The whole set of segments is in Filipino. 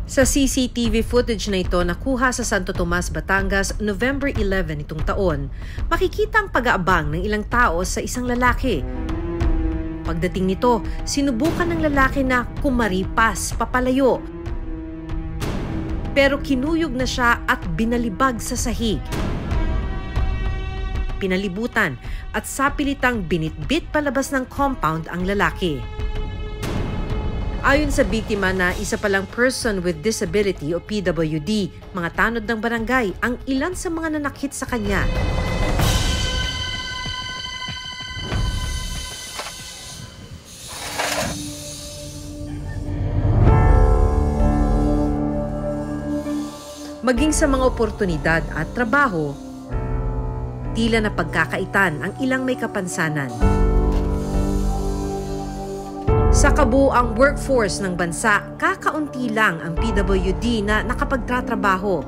Sa CCTV footage na ito nakuha sa Santo Tomas, Batangas, November 11 itong taon, makikita ang pag-aabang ng ilang tao sa isang lalaki. Pagdating nito, sinubukan ng lalaki na kumaripas, papalayo. Pero kinuyog na siya at binalibag sa sahig. Pinalibutan at sapilitang binitbit palabas ng compound ang lalaki. Ayon sa biktima na isa palang person with disability o PWD, mga tanod ng barangay ang ilan sa mga nanakit sa kanya. Maging sa mga oportunidad at trabaho, tila na pagkakaitan ang ilang may kapansanan. Sa kabuuang workforce ng bansa, kakaunti lang ang PWD na nakapagtatrabaho.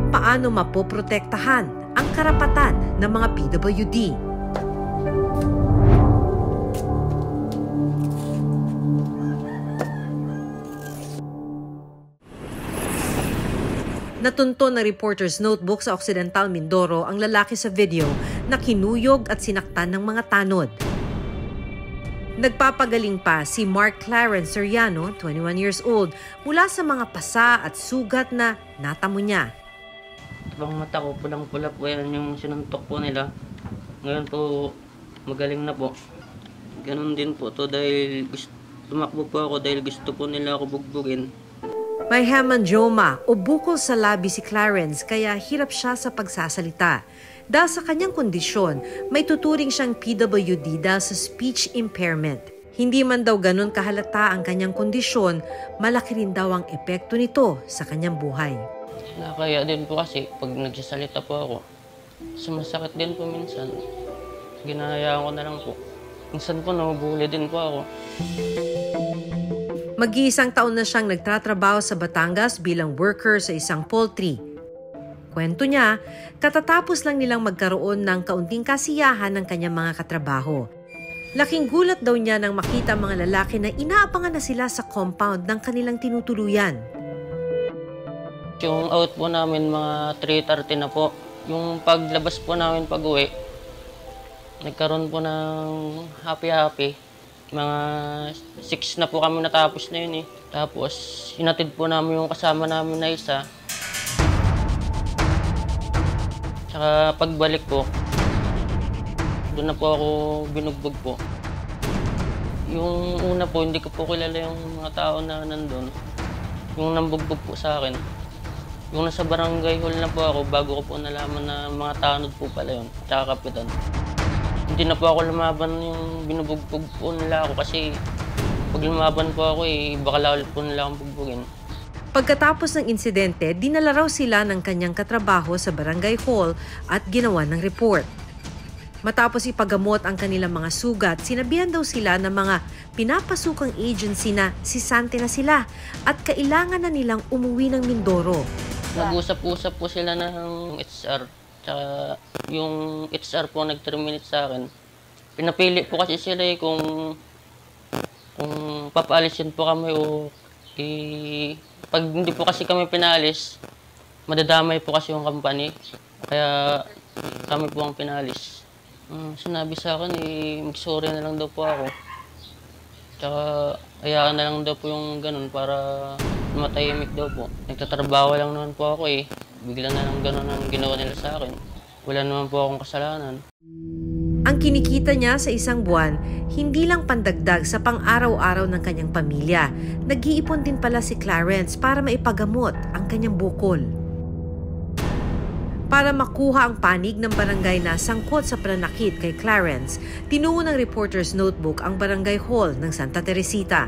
Paano mapoprotektahan ang karapatan ng mga PWD? Natunto na reporter's notebook sa Occidental Mindoro ang lalaki sa video na kinuyog at sinaktan ng mga tanod. Nagpapagaling pa si Mark Clarence Soriano, 21 years old, mula sa mga pasa at sugat na natamo niya. Ibang mata ko, pulang-pula po yan yung sinuntok po nila. Ngayon po, magaling na po. Ganun din po to dahil tumakbo po ako dahil gusto po nila ako bugbugin. May hemangioma o bukol sa labi si Clarence kaya hirap siya sa pagsasalita. Dahil sa kanyang kondisyon, may tuturing siyang PWD dahil sa speech impairment. Hindi man daw ganun kahalata ang kanyang kondisyon, malaki rin daw ang epekto nito sa kanyang buhay. Nakakaya din po kasi pag nagsasalita po ako, sumasakit din po minsan. Ginahayaan ko na lang po. Minsan po nabubuli din po ako. Mag-iisang taon na siyang nagtatrabaho sa Batangas bilang worker sa isang poultry. Kwento niya, katatapos lang nilang magkaroon ng kaunting kasiyahan ng kanyang mga katrabaho. Laking gulat daw niya nang makita mga lalaki na inaabangan na sila sa compound ng kanilang tinutuluyan. Yung out po namin mga 3:30 na po. Yung paglabas po namin pag-uwi, nagkaroon po ng happy-happy. Mga 6 na po kami natapos na yun eh. Tapos, inatid po namin yung kasama namin na isa. Tsaka pagbalik po, doon na po ako binugbog po. Yung una po, hindi ko po kilala yung mga tao na nandun. Yung nambugbog po sa akin. Yung nasa barangay hall na po ako, bago ko po nalaman na mga tanod po pala yun, tsaka kapitan. Hindi na po ako lumaban yung binubugbog po nila ako kasi pag lumaban po ako baka lalo po nila akong bugbugin. Pagkatapos ng insidente, dinala raw sila ng kanyang katrabaho sa barangay hall at ginawa ng report. Matapos ipagamot ang kanilang mga sugat, sinabihan daw sila ng mga pinapasukang agency na sisante na sila at kailangan na nilang umuwi ng Mindoro. Nag-usap-usap po sila ng HR, tsaka yung HR po nag-terminate sa akin. Pinapili po kasi sila kung papaalisin po kami o pag hindi po kasi kami pinalis, madadamay po kasi yung company. Kaya kami po ang pinalis. Sinabi sa akin, mag-sorry na lang daw po ako. Tsaka hayaan na lang daw po yung ganun para matahimik daw po. Nagtatrabaho lang naman po ako Bigla na lang ganun ang ginawa nila sa akin. Wala naman po akong kasalanan. Ang kinikita niya sa isang buwan, hindi lang pandagdag sa pang-araw-araw ng kanyang pamilya. Nag-iipon din pala si Clarence para maipagamot ang kanyang bukol. Para makuha ang panig ng barangay na sangkot sa pananakit kay Clarence, tinungo ng reporter's notebook ang barangay hall ng Santa Teresita.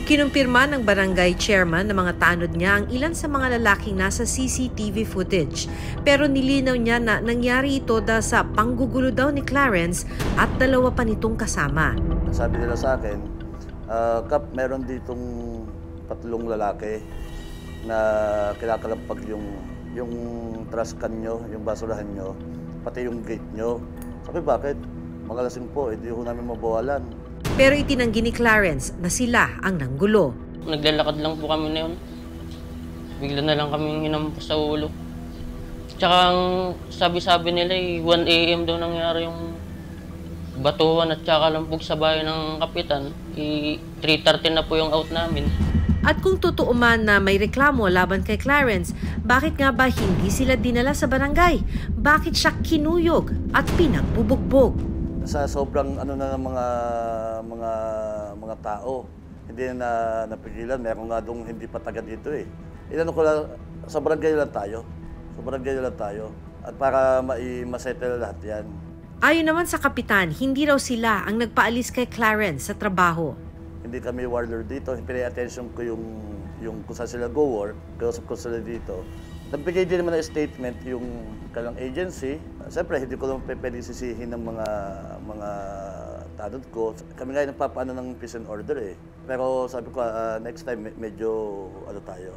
Kinumpirma ng barangay chairman na mga tanod niya ang ilan sa mga lalaking nasa CCTV footage. Pero nilinaw niya na nangyari ito dahil sa panggugulo daw ni Clarence at dalawa pa nitong kasama. Sabi nila sa akin, Kap, meron ditong 3 lalaki na kinakalampag yung trash can nyo, yung basurahan nyo, pati yung gate nyo. Sabi, bakit? mga lasing po, hindi ho namin mabawalan. Pero itinanggi ni Clarence na sila ang nanggulo. Naglalakad lang po kami na yun. Bigla na lang kami hinampas sa ulo. Tsaka ang sabi-sabi nila 1 AM daw nangyari yung batuhan at tsaka lampog sa bahay ng kapitan. 3:30 na po yung out namin. At kung totoo man na may reklamo laban kay Clarence, bakit nga ba hindi sila dinala sa barangay? Bakit siya kinuyog at pinagbubugbog? Sa sobrang ano na ng mga tao, hindi na napigilan. Meron nga dong hindi pa taga dito eh. Inano ko lang, sa barangay lang tayo. Sa barangay lang tayo. At para masettle lahat yan. Ayon naman sa kapitan, hindi raw sila ang nagpaalis kay Clarence sa trabaho. Hindi kami warlord dito. Pinay attention ko yung kung saan sila go-work. Kausap ko sila dito. Nagbigay din naman ng statement yung kalang agency. Siyempre, hindi ko naman pwede sisihin ng mga tanod ko. Kami nga nagpapaano ng peace and order eh. Pero sabi ko, next time medyo ano tayo,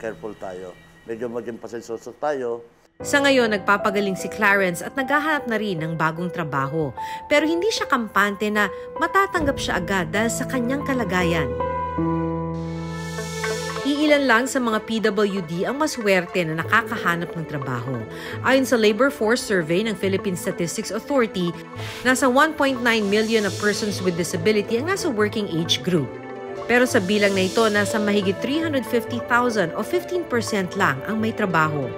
careful tayo. Medyo maging pasensyoso tayo. Sa ngayon, nagpapagaling si Clarence at naghahanap na rin ng bagong trabaho. Pero hindi siya kampante na matatanggap siya agad dahil sa kanyang kalagayan. Iilan lang sa mga PWD ang maswerte na nakakahanap ng trabaho. Ayon sa Labor Force Survey ng Philippine Statistics Authority, nasa 1.9 million na persons with disability ang nasa working age group. Pero sa bilang na ito, nasa mahigit 350,000 o 15% lang ang may trabaho.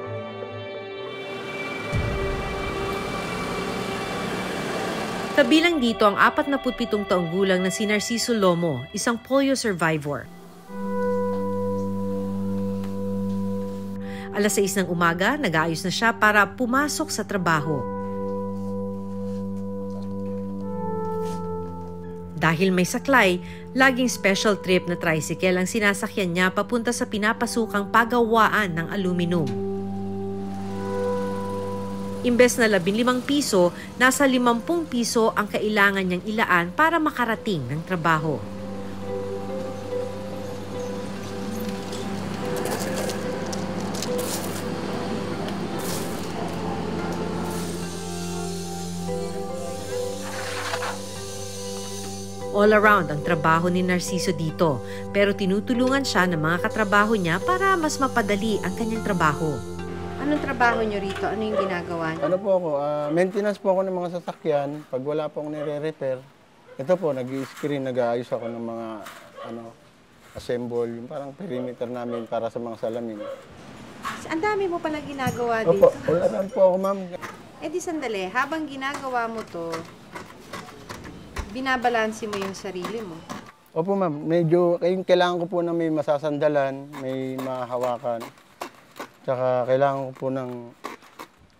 Kabilang dito ang 47 taong gulang na si Narciso Lomo, isang polio survivor. Alas 6 ng umaga, nag-aayos na siya para pumasok sa trabaho. Dahil may saklay, laging special trip na tricycle ang sinasakyan niya papunta sa pinapasukang pagawaan ng aluminum. Imbes na 15 piso, nasa 50 piso ang kailangan niyang ilaan para makarating ng trabaho. All around ang trabaho ni Narciso dito, pero tinutulungan siya ng mga katrabaho niya para mas mapadali ang kanyang trabaho. Anong trabaho nyo rito? Ano yung ginagawa nyo? Ano po ako, maintenance po ako ng mga sasakyan. Pag wala po akong nire-repair, ito po, nag-i-screen, nag-aayos ako ng mga assemble, yung parang perimeter namin para sa mga salamin. Ang dami mo pala ginagawa Opo, dito. wala lang po ako, ma'am. Eh di sandali, habang ginagawa mo to, binabalansi mo yung sarili mo. Opo, ma'am, medyo kailangan ko po na may masasandalan, may mahahawakan. Tsaka kailangan ko po ng,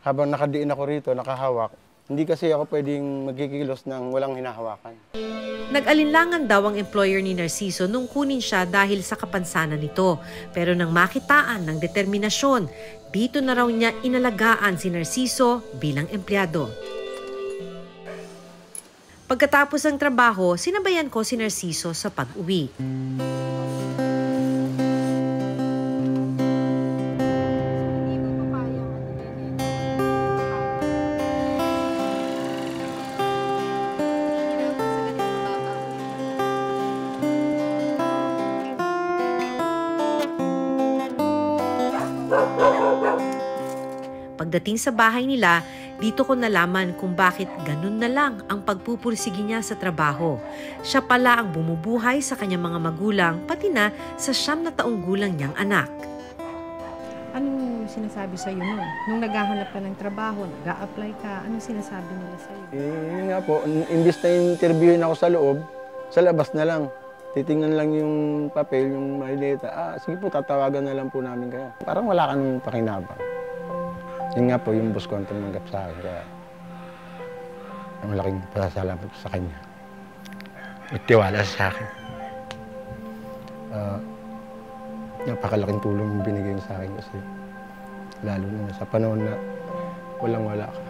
habang nakadiin ako rito, nakahawak, hindi kasi ako pwedeng magkikilos ng walang hinahawakan. Nag-alinlangan daw ang employer ni Narciso nung kunin siya dahil sa kapansanan nito. Pero nang makitaan ng determinasyon, dito na raw niya inalagaan si Narciso bilang empleyado. Pagkatapos ng trabaho, sinabayan ko si Narciso sa pag-uwi. Pagdating sa bahay nila, dito ko nalaman kung bakit ganun na lang ang pagpupursige niya sa trabaho. Siya pala ang bumubuhay sa kanyang mga magulang, pati na sa 9 na taong gulang niyang anak. Anong sinasabi sa'yo nun? Nung naghahanap ka ng trabaho, nag-a-apply ka, anong sinasabi nila sa'yo? Yun nga po, imbis na interviewin ako sa loob, sa labas na lang. Titingnan lang yung papel, yung maleta. Sige po, tatawagan na lang po namin kayo. Parang wala ka nang pakinabang. Yun nga po, yung boss ko ang tumanggap sa akin. Kaya malaking pasasalamat sa kanya. Magtiwala sa akin. Napakalaking tulong yung binigay niya sa akin kasi lalo na sa panahon na walang-wala ka.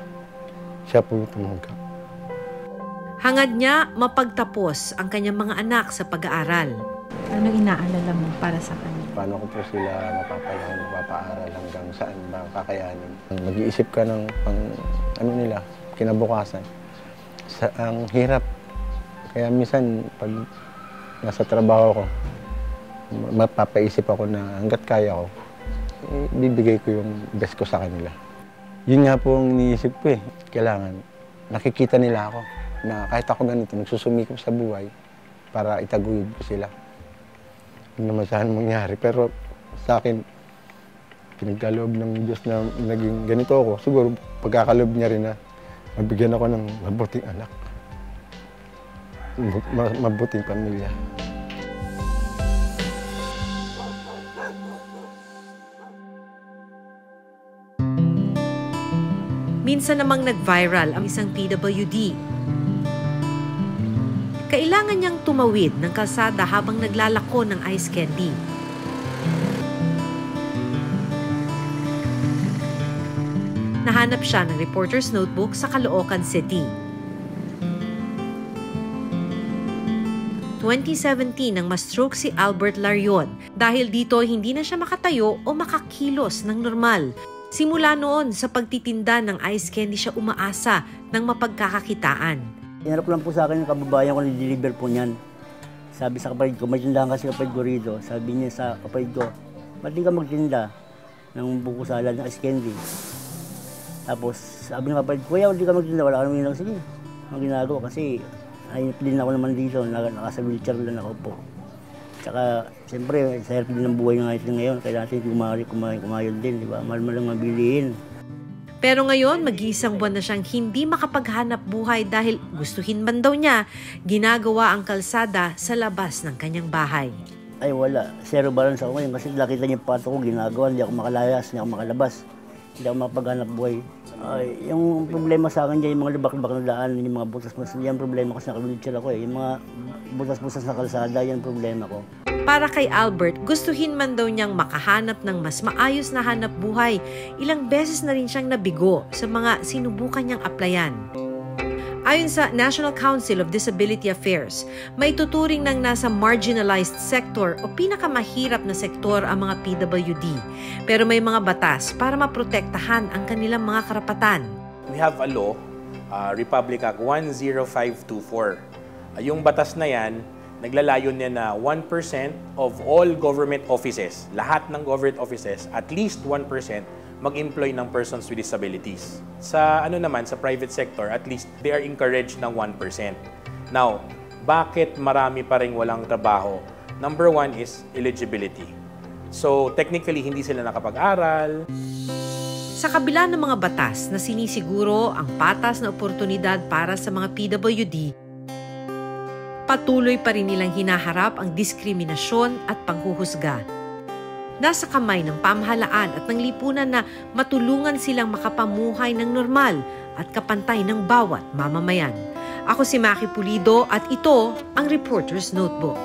Siya po yung tumanggap. Hangad niya mapagtapos ang kanyang mga anak sa pag-aaral. Ano inaalala mo para sa kanya? Paano ko po sila mapapalahan, mapapaaral hanggang saan ba kakayanin. Mag-iisip ka ng ano nila, kinabukasan. Ang hirap. Kaya minsan, pag nasa trabaho ko, mapapaisip ako na hanggat kaya ko, bibigay ko yung best ko sa kanila. Yun nga po ang iniisip ko eh. Kailangan, nakikita nila ako na kahit ako ganito, nagsusumikap sa buhay para itaguyod ko sila. Hindi naman saan mangyari. Pero sa akin, pinagkaloob ng Diyos na naging ganito ako. Siguro pagkakaloob niya rin na mabigyan ako ng mabuting anak. Mabuting pamilya. Minsan namang nag-viral ang isang PWD. Kailangan niyang tumawid ng kalsada habang naglalako ng ice candy. Nahanap siya ng reporter's notebook sa Caloocan City. 2017 nang ma-stroke si Albert Larion. Dahil dito hindi na siya makatayo o makakilos ng normal. Simula noon sa pagtitinda ng ice candy siya umaasa ng mapagkakakitaan. Hinarap lang po sa akin yung kababayan ko na deliver po niyan. Sabi sa kapatid ko, may tindahan kasi kapatid ko rito. Sabi niya sa kapatid ko, ba't di ka magtinda ng buko salad ng ice candy? Tapos sabi ng kapatid ko, kuya, ba't di ka magtinda? Wala ka naman yun. Sige, ang ginagawa kasi ayun din ako naman dito, nasa wheelchair lang ako po. Tsaka, siyempre, sa hirap din ng buhay natin ngayon, kaya natin kumayod din, di ba? Mahal mo lang mabilihin. Pero ngayon, mag-iisang buwan na siyang hindi makapaghanap buhay dahil gustuhin man daw niya, ginagawa ang kalsada sa labas ng kanyang bahay. Ay wala, zero balance ako ngayon kasi nakita niya yung pato ko ginagawa, hindi ako makalayas, hindi ako makalabas, hindi ako makapaghanap buhay. Ay, yung problema sa akin dyan, yung mga lubak-lubak na daan, yung mga butas-butas, yan problema kasi naka-wheelchair ako eh. Yung mga butas-butas na kalsada, yan problema ko. Para kay Albert, gustuhin man daw niyang makahanap ng mas maayos na hanap buhay. Ilang beses na rin siyang nabigo sa mga sinubukan niyang applyan. Ayon sa National Council of Disability Affairs, may tuturing ng nasa marginalized sector o pinakamahirap na sektor ang mga PWD. Pero may mga batas para maprotektahan ang kanilang mga karapatan. We have a law, Republic Act 10524. Yung batas na yan, naglalayon niya na 1% of all government offices, lahat ng government offices, at least 1%, mag-employ ng persons with disabilities. Sa naman, sa private sector, at least they are encouraged ng 1%. Now, bakit marami pa rin walang trabaho? Number one is eligibility. So, technically, hindi sila nakapag-aral. Sa kabila ng mga batas na sinisiguro ang patas na oportunidad para sa mga PWD, patuloy pa rin nilang hinaharap ang diskriminasyon at panghuhusga. Nasa kamay ng pamahalaan at ng lipunan na matulungan silang makapamuhay ng normal at kapantay ng bawat mamamayan. Ako si Maki Pulido at ito ang Reporter's Notebook.